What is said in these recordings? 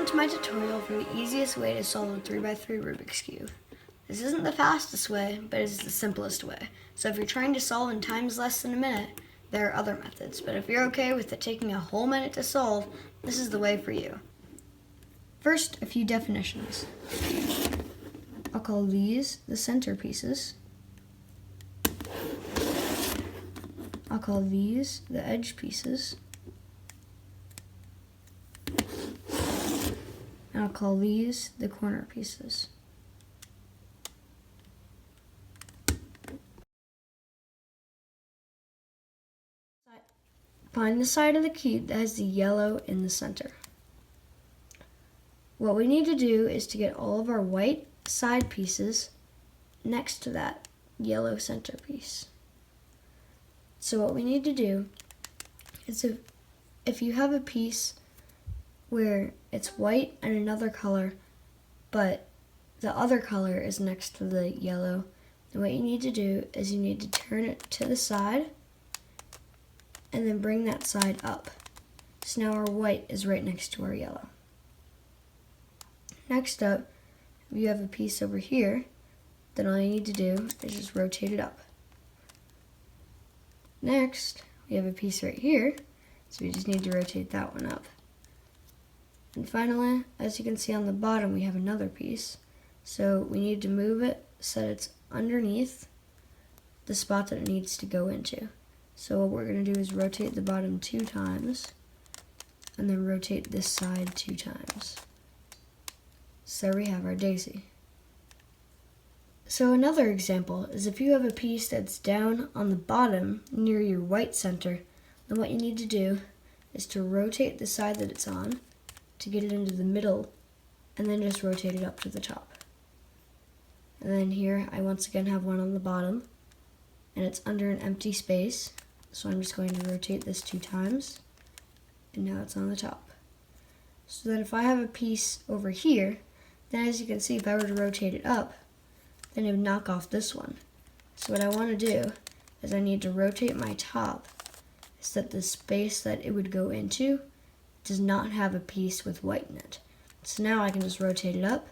to my tutorial for the easiest way to solve a 3x3 Rubik's Cube. This isn't the fastest way, but it's the simplest way. So if you're trying to solve in times less than a minute, there are other methods. But if you're okay with it taking a whole minute to solve, this is the way for you. First, a few definitions. I'll call these the center pieces. I'll call these the edge pieces. And I'll call these the corner pieces. Find the side of the cube that has the yellow in the center. What we need to do is to get all of our white side pieces next to that yellow centerpiece. So what we need to do is if you have a piece where it's white and another color, but the other color is next to the yellow, then what you need to do is you need to turn it to the side and then bring that side up. So now our white is right next to our yellow. Next up, if you have a piece over here, then all you need to do is just rotate it up. Next, we have a piece right here, so we just need to rotate that one up. And finally, as you can see on the bottom, we have another piece. So we need to move it so that it's underneath the spot that it needs to go into. So what we're going to do is rotate the bottom 2 times, and then rotate this side 2 times. So we have our daisy. So another example is if you have a piece that's down on the bottom near your white center, then what you need to do is to rotate the side that it's on to get it into the middle, and then just rotate it up to the top. And then here I once again have one on the bottom, and it's under an empty space, so I'm just going to rotate this 2 times, and now it's on the top. So then if I have a piece over here, then as you can see, if I were to rotate it up, then it would knock off this one. So what I want to do is I need to rotate my top so that the space that it would go into does not have a piece with white in it. So now I can just rotate it up,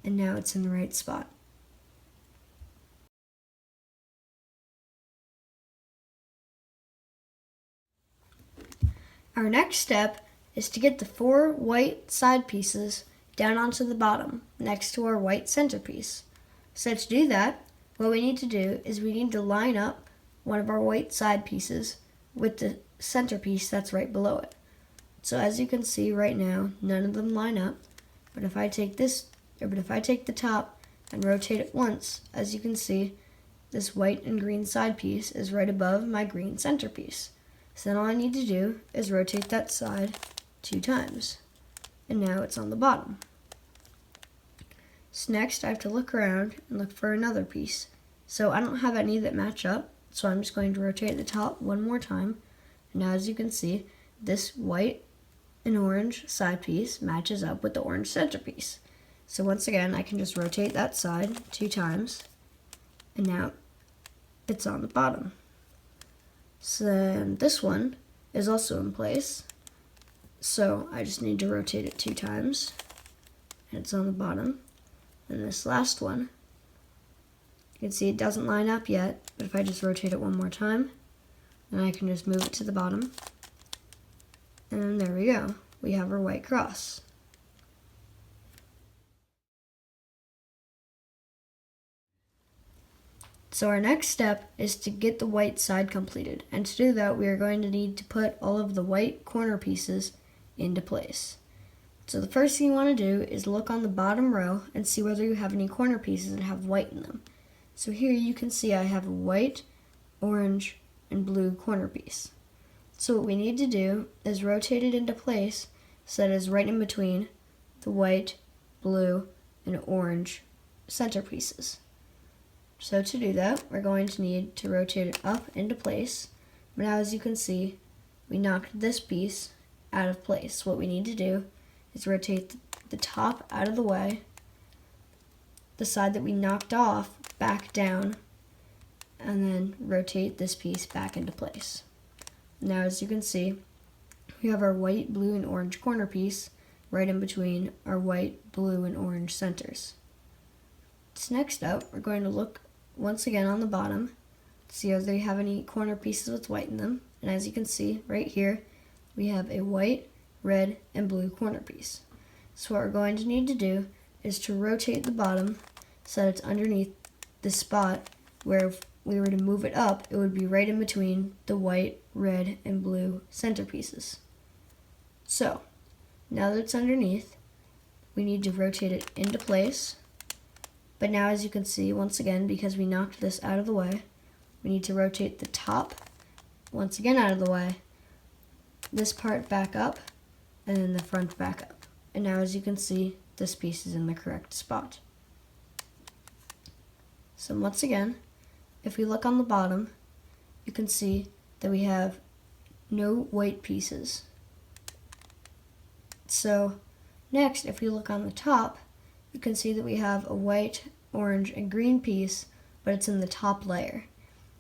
and now it's in the right spot. Our next step is to get the 4 white side pieces down onto the bottom next to our white centerpiece. So to do that, what we need to do is we need to line up one of our white side pieces with the centerpiece that's right below it. So as you can see right now, none of them line up, but if I take the top and rotate it once, as you can see, this white and green side piece is right above my green centerpiece. So then all I need to do is rotate that side 2 times, and now it's on the bottom. So next I have to look around and look for another piece. So I don't have any that match up, so I'm just going to rotate the top 1 more time. And now as you can see, this white and orange side piece matches up with the orange centerpiece. So once again, I can just rotate that side 2 times, and now it's on the bottom. So then this one is also in place, so I just need to rotate it 2 times, and it's on the bottom. And this last one, you can see it doesn't line up yet, but if I just rotate it 1 more time, then I can just move it to the bottom. And then there we go. We have our white cross. So our next step is to get the white side completed. And to do that, we are going to need to put all of the white corner pieces into place. So the first thing you want to do is look on the bottom row and see whether you have any corner pieces that have white in them. So here you can see I have a white, orange, and blue corner piece. So what we need to do is rotate it into place so that it is right in between the white, blue, and orange centerpieces. So to do that, we're going to need to rotate it up into place. But now as you can see, we knocked this piece out of place. What we need to do is rotate the top out of the way, the side that we knocked off back down, and then rotate this piece back into place. Now as you can see, we have our white, blue, and orange corner piece right in between our white, blue, and orange centers. So next up, we're going to look once again on the bottom to see if they have any corner pieces with white in them. And as you can see right here, we have a white, red, and blue corner piece. So what we're going to need to do is to rotate the bottom so that it's underneath the spot where if we were to move it up, it would be right in between the white, red, and blue centerpieces. So now that it's underneath, we need to rotate it into place. But now, as you can see, once again, because we knocked this out of the way, we need to rotate the top once again out of the way, this part back up, and then the front back up. And now, as you can see, this piece is in the correct spot. So once again, if we look on the bottom, you can see that we have no white pieces. So next, if we look on the top, you can see that we have a white, orange, and green piece, but it's in the top layer.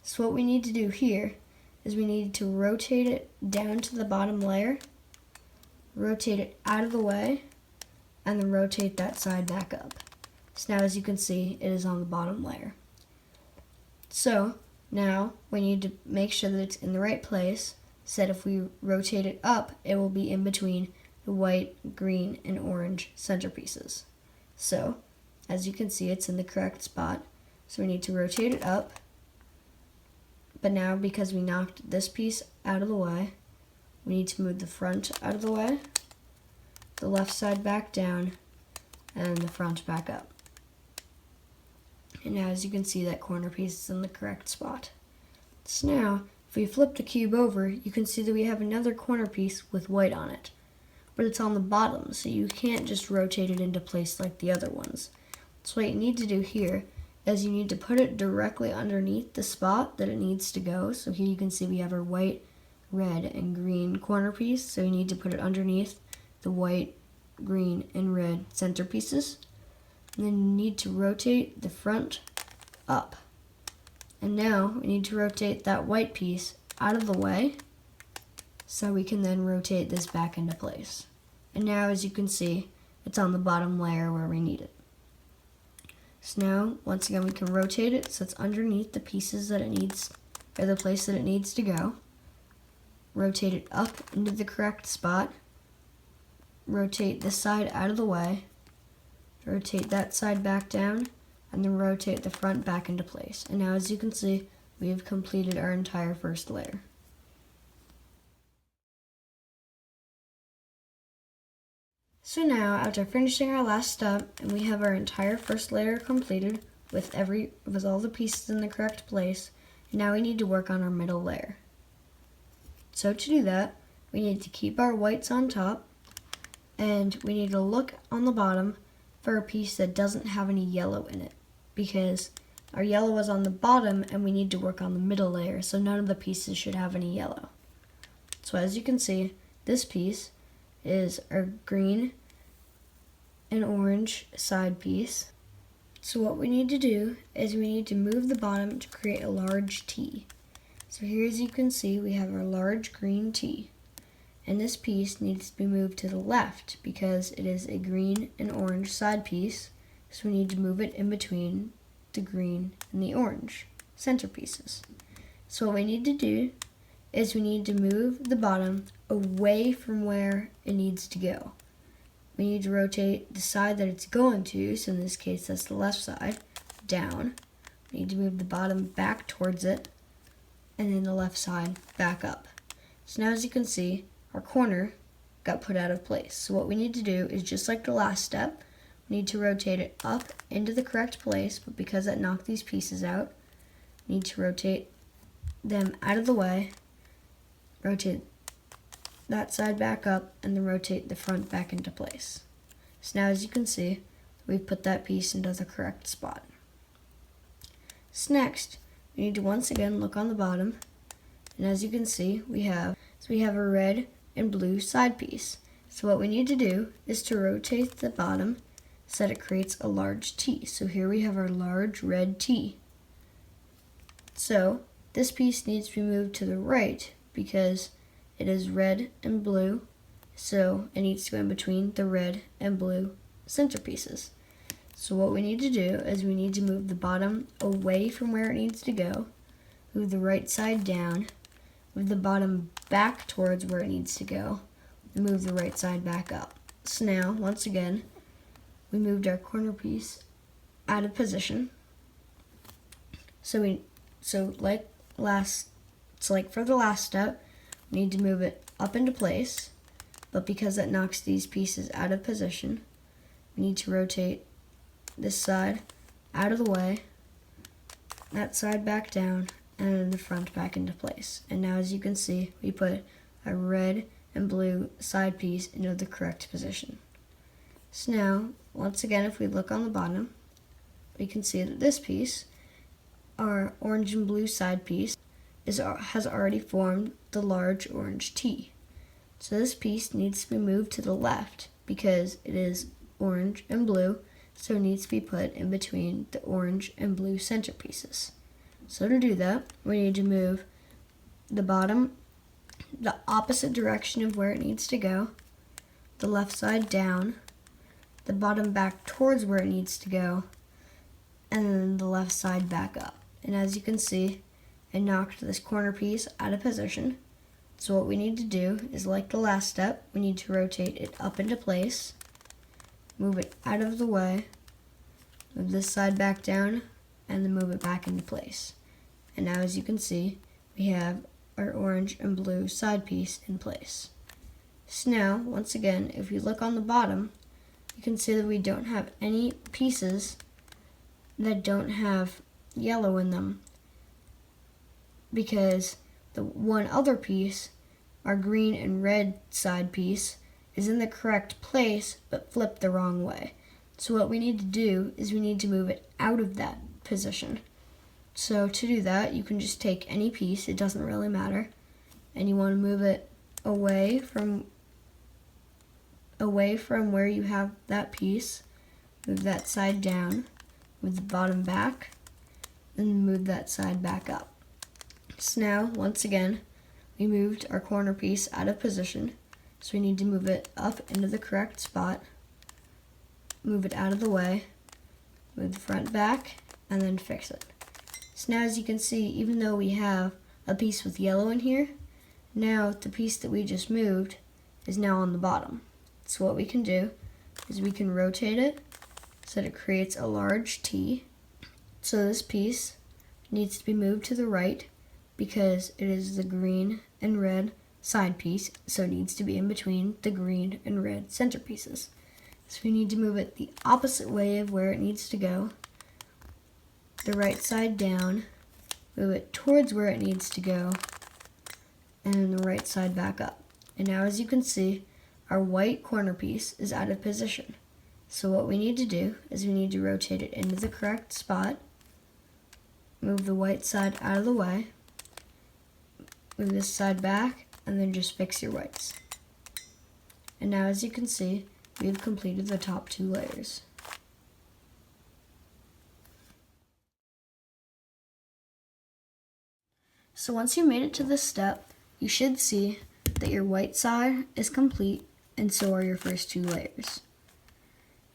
So what we need to do here is we need to rotate it down to the bottom layer, rotate it out of the way, and then rotate that side back up. So now, as you can see, it is on the bottom layer. So now we need to make sure that it's in the right place, so that if we rotate it up, it will be in between the white, green, and orange centerpieces. So, as you can see, it's in the correct spot. So we need to rotate it up. But now, because we knocked this piece out of the way, we need to move the front out of the way, the left side back down, and the front back up. And now, as you can see, that corner piece is in the correct spot. So now, if we flip the cube over, you can see that we have another corner piece with white on it. But it's on the bottom, so you can't just rotate it into place like the other ones. So what you need to do here is you need to put it directly underneath the spot that it needs to go. So here you can see we have our white, red, and green corner piece. So you need to put it underneath the white, green, and red centerpieces. And then you need to rotate the front up. And now we need to rotate that white piece out of the way, so we can then rotate this back into place. And now, as you can see, it's on the bottom layer where we need it. So now, once again, we can rotate it so it's underneath the pieces that it needs, or the place that it needs to go. Rotate it up into the correct spot. Rotate this side out of the way. Rotate that side back down, and then rotate the front back into place. And now, as you can see, we have completed our entire first layer. So now, after finishing our last step, and we have our entire first layer completed with all the pieces in the correct place, and now we need to work on our middle layer. So to do that, we need to keep our whites on top, and we need to look on the bottom for a piece that doesn't have any yellow in it, because our yellow is on the bottom and we need to work on the middle layer, so none of the pieces should have any yellow. So as you can see, this piece is our green and orange side piece. So what we need to do is we need to move the bottom to create a large T. So here, as you can see, we have our large green T. And this piece needs to be moved to the left because it is a green and orange side piece. So we need to move it in between the green and the orange centerpieces. So what we need to do is we need to move the bottom away from where it needs to go. We need to rotate the side that it's going to, so in this case that's the left side, down. We need to move the bottom back towards it, and then the left side back up. So now, as you can see, our corner got put out of place. So what we need to do is, just like the last step, we need to rotate it up into the correct place, but because that knocked these pieces out, we need to rotate them out of the way, rotate that side back up, and then rotate the front back into place. So now, as you can see, we've put that piece into the correct spot. So next, we need to once again look on the bottom, and as you can see, we have a red and blue side piece. So what we need to do is to rotate the bottom so that it creates a large T. So here we have our large red T. So this piece needs to be moved to the right because it is red and blue, so it needs to go in between the red and blue centerpieces. So what we need to do is we need to move the bottom away from where it needs to go, move the right side down, move the bottom back towards where it needs to go, and move the right side back up. So now, once again, we moved our corner piece out of position. So like for the last step, we need to move it up into place, but because that knocks these pieces out of position, we need to rotate this side out of the way, that side back down, and then the front back into place. And now as you can see, we put a red and blue side piece into the correct position. So now, once again, if we look on the bottom, we can see that this piece, our orange and blue side piece, has already formed the large orange T. So this piece needs to be moved to the left because it is orange and blue, so it needs to be put in between the orange and blue centerpieces. So to do that, we need to move the bottom the opposite direction of where it needs to go, the left side down, the bottom back towards where it needs to go, and then the left side back up. And as you can see, I knocked this corner piece out of position. So what we need to do is, like the last step, we need to rotate it up into place, move it out of the way, move this side back down, and then move it back into place. And now as you can see, we have our orange and blue side piece in place. So now, once again, if you look on the bottom, you can see that we don't have any pieces that don't have yellow in them, because the one other piece, our green and red side piece, is in the correct place but flipped the wrong way. So what we need to do is we need to move it out of that position. So to do that, you can just take any piece, it doesn't really matter, and you want to move it away from where you have that piece, move that side down, move the bottom back, and move that side back up. So now, once again, we moved our corner piece out of position, so we need to move it up into the correct spot, move it out of the way, move the front back, and then fix it. So now as you can see, even though we have a piece with yellow in here, now the piece that we just moved is now on the bottom. So what we can do is we can rotate it so that it creates a large T. So this piece needs to be moved to the right because it is the green and red side piece, so it needs to be in between the green and red centerpieces. So we need to move it the opposite way of where it needs to go, the right side down, move it towards where it needs to go, and then the right side back up. And now as you can see, our white corner piece is out of position. So what we need to do is we need to rotate it into the correct spot, move the white side out of the way, move this side back, and then just fix your whites. And now as you can see, we've completed the top two layers. So once you made it to this step, you should see that your white side is complete, and so are your first two layers.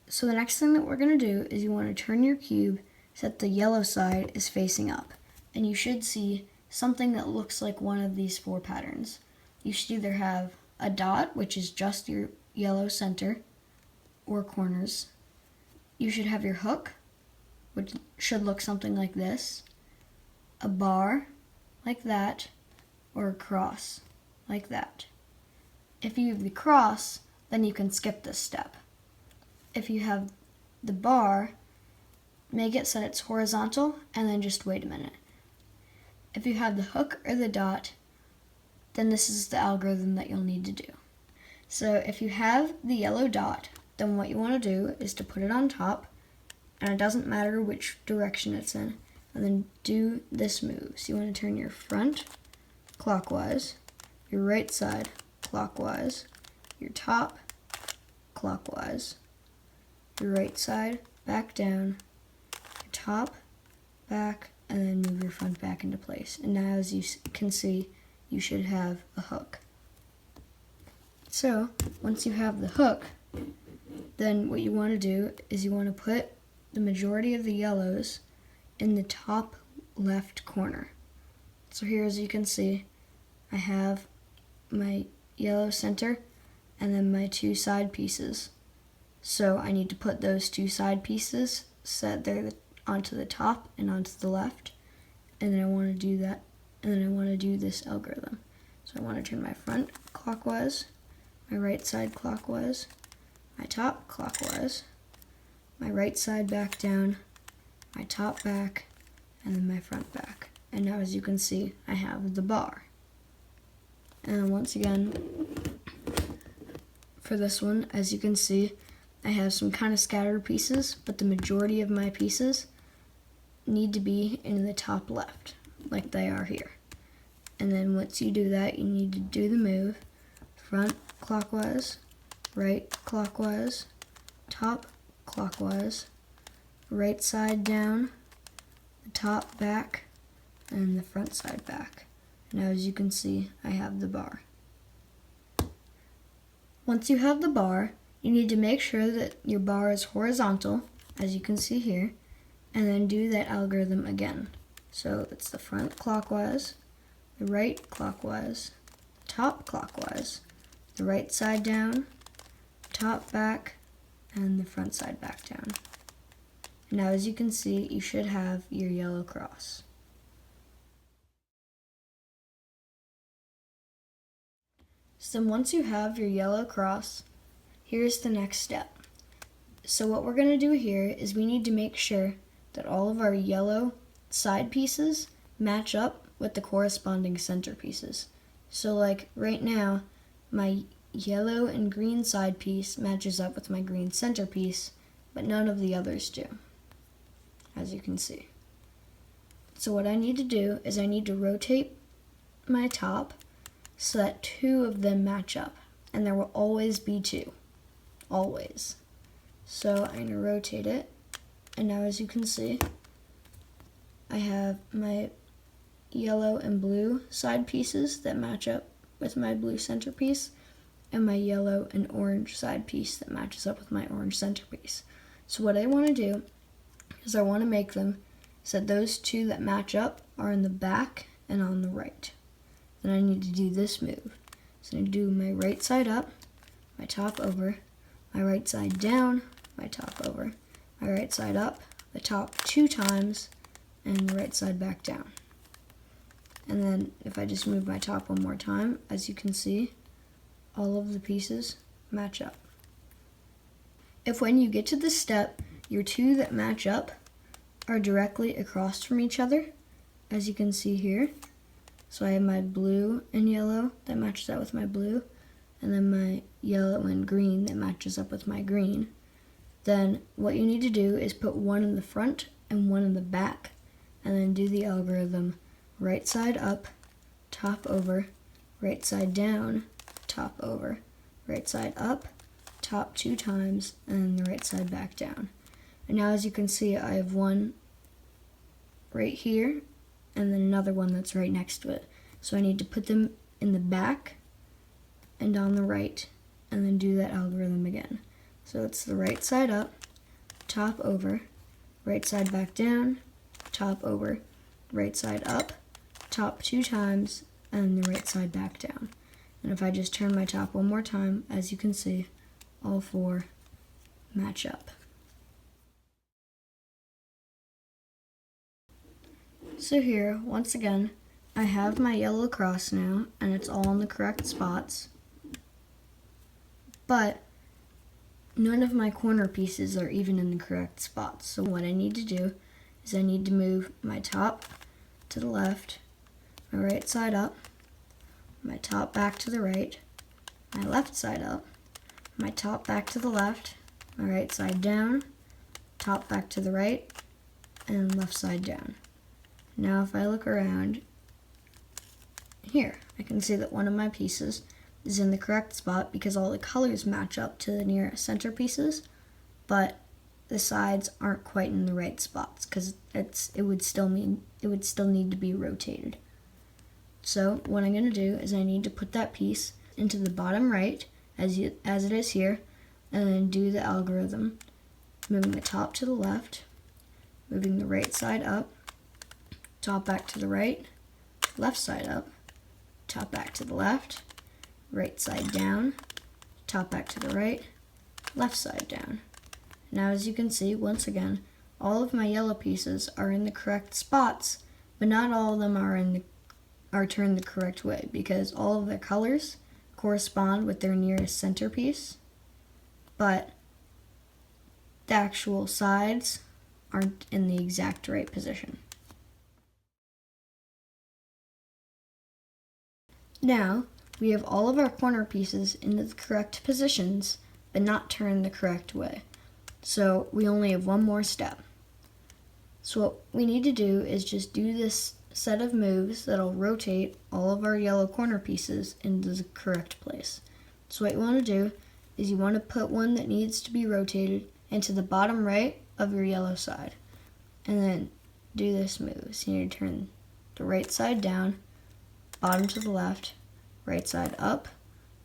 So the next thing that we're going to do is you want to turn your cube so that the yellow side is facing up, and you should see something that looks like one of these four patterns. You should either have a dot, which is just your yellow center or corners. You should have your hook, which should look something like this, a bar like that, or a cross like that. If you have the cross, then you can skip this step. If you have the bar, make it so that it's horizontal and then just wait a minute. If you have the hook or the dot, then this is the algorithm that you'll need to do. So if you have the yellow dot, then what you want to do is to put it on top, and it doesn't matter which direction it's in, and then do this move. So you want to turn your front clockwise, your right side clockwise, your top clockwise, your right side back down, your top, back, and then move your front back into place. And now as you can see, you should have a hook. So once you have the hook, then what you want to do is you want to put the majority of the yellows in the top left corner. So here, as you can see, I have my yellow center and then my two side pieces. So I need to put those two side pieces set there onto the top and onto the left. And then I want to do that, and then I want to do this algorithm. So I want to turn my front clockwise, my right side clockwise, my top clockwise, my right side back down, my top back, and then my front back. And now, as you can see, I have the bar. And once again, for this one, as you can see, I have some kind of scattered pieces, but the majority of my pieces need to be in the top left, like they are here. And then once you do that, you need to do the move front clockwise, right clockwise, top clockwise, right side down, the top back, and the front side back. Now, as you can see, I have the bar. Once you have the bar, you need to make sure that your bar is horizontal, as you can see here, and then do that algorithm again. So it's the front clockwise, the right clockwise, top clockwise, the right side down, top back, and the front side back down. Now, as you can see, you should have your yellow cross. So once you have your yellow cross, here's the next step. So what we're going to do here is we need to make sure that all of our yellow side pieces match up with the corresponding center pieces. So like right now, my yellow and green side piece matches up with my green center piece, but none of the others do, as you can see. So what I need to do is I need to rotate my top so that two of them match up, and there will always be two, always. So I'm going to rotate it, and now, as you can see, I have my yellow and blue side pieces that match up with my blue centerpiece, and my yellow and orange side piece that matches up with my orange centerpiece. So what I want to do is I want to make them so that those two that match up are in the back and on the right. Then I need to do this move. So I do my right side up, my top over, my right side down, my top over, my right side up, the top 2 times, and the right side back down. And then if I just move my top one more time, as you can see, all of the pieces match up. If when you get to this step, your two that match up are directly across from each other, as you can see here, so I have my blue and yellow that matches up with my blue, and then my yellow and green that matches up with my green, then what you need to do is put one in the front and one in the back, and then do the algorithm right side up, top over, right side down, top over, right side up, top 2 times, and the right side back down. And now, as you can see, I have one right here, and then another one that's right next to it. So I need to put them in the back and on the right, and then do that algorithm again. So it's the right side up, top over, right side back down, top over, right side up, top 2 times, and the right side back down. And if I just turn my top one more time, as you can see, all 4 match up. So here, once again, I have my yellow cross now, and it's all in the correct spots. But none of my corner pieces are even in the correct spots. So what I need to do is I need to move my top to the left, my right side up, my top back to the right, my left side up, my top back to the left, my right side down, top back to the right, and left side down. Now if I look around here, I can see that one of my pieces is in the correct spot because all the colors match up to the nearest center pieces, but the sides aren't quite in the right spots because it would still need to be rotated. So what I'm going to do is I need to put that piece into the bottom right as it is here, and then do the algorithm, moving the top to the left, moving the right side up, top back to the right, left side up, top back to the left, right side down, top back to the right, left side down. Now as you can see, once again, all of my yellow pieces are in the correct spots, but not all of them are turned the correct way, because all of their colors correspond with their nearest centerpiece, but the actual sides aren't in the exact right position. Now, we have all of our corner pieces in the correct positions, but not turned the correct way. So we only have one more step. So what we need to do is just do this set of moves that'll rotate all of our yellow corner pieces into the correct place. So what you want to do is you want to put one that needs to be rotated into the bottom right of your yellow side. And then do this move. So you need to turn the right side down, bottom to the left, right side up,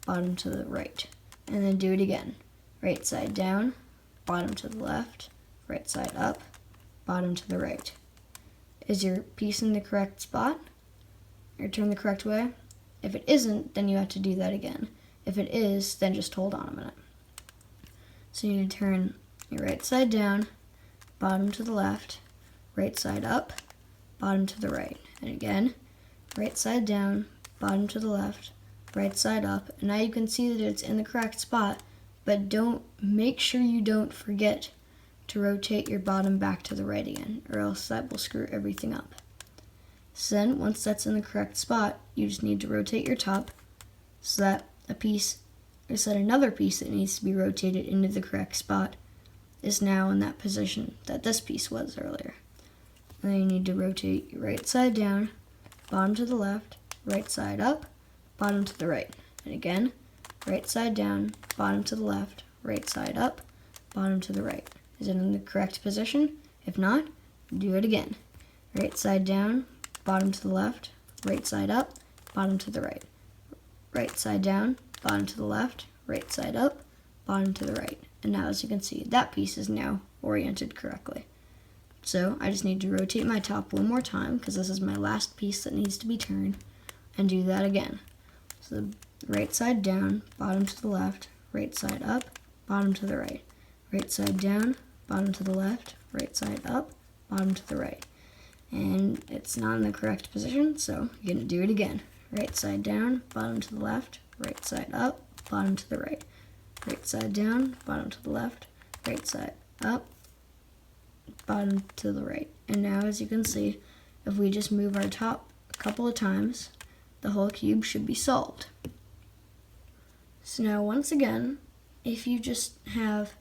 bottom to the right. And then do it again. Right side down, bottom to the left, right side up, bottom to the right. Is your piece in the correct spot? Or turned the correct way? If it isn't, then you have to do that again. If it is, then just hold on a minute. So you need to turn your right side down, bottom to the left, right side up, bottom to the right. And again, right side down, bottom to the left, right side up. And now you can see that it's in the correct spot, but make sure you don't forget to rotate your bottom back to the right again, or else that will screw everything up. So then, once that's in the correct spot, you just need to rotate your top so that another piece that needs to be rotated into the correct spot is now in that position that this piece was earlier. And then you need to rotate your right side down, bottom to the left, right side up, bottom to the right. And again, right side down, bottom to the left, right side up, bottom to the right. Is it in the correct position? If not, do it again. Right side down, bottom to the left, right side up, bottom to the right. Right side down, bottom to the left, right side up, bottom to the right. And now as you can see, that piece is now oriented correctly. So I just need to rotate my top one more time, because this is my last piece that needs to be turned, and do that again. So right side down, bottom to the left, right side up, bottom to the right. Right side down, bottom to the left, right side up, bottom to the right. And it's not in the correct position, so you're going to do it again. Right side down, bottom to the left, right side up, bottom to the right. Right side down, bottom to the left, right side up, bottom to the right. And now as you can see, if we just move our top a couple of times, the whole cube should be solved. So now once again, if you just have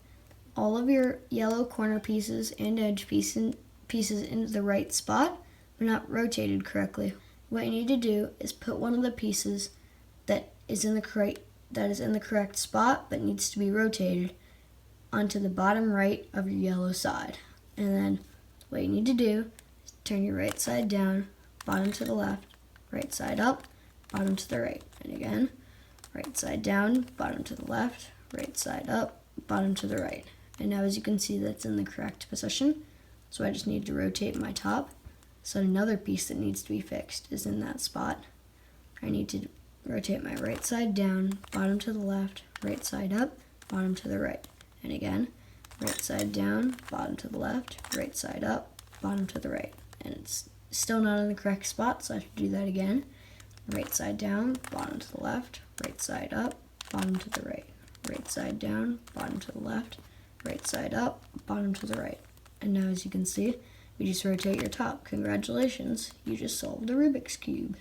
all of your yellow corner pieces and edge pieces into the right spot, but not rotated correctly, what you need to do is put one of the pieces that is in the correct spot but needs to be rotated onto the bottom right of your yellow side. And then what you need to do is turn your right side down, bottom to the left, right side up, bottom to the right. And again, right side down, bottom to the left, right side up, bottom to the right. And now as you can see, that's in the correct position. So I just need to rotate my top so another piece that needs to be fixed is in that spot. I need to rotate my right side down, bottom to the left, right side up, bottom to the right. And again, right side down, bottom to the left, right side up, bottom to the right. And it's still not in the correct spot, so I have to do that again. Right side down, bottom to the left, right side up, bottom to the right. Right side down, bottom to the left, right side up, bottom to the right. And now as you can see, we just rotate your top. Congratulations, you just solved the Rubik's Cube.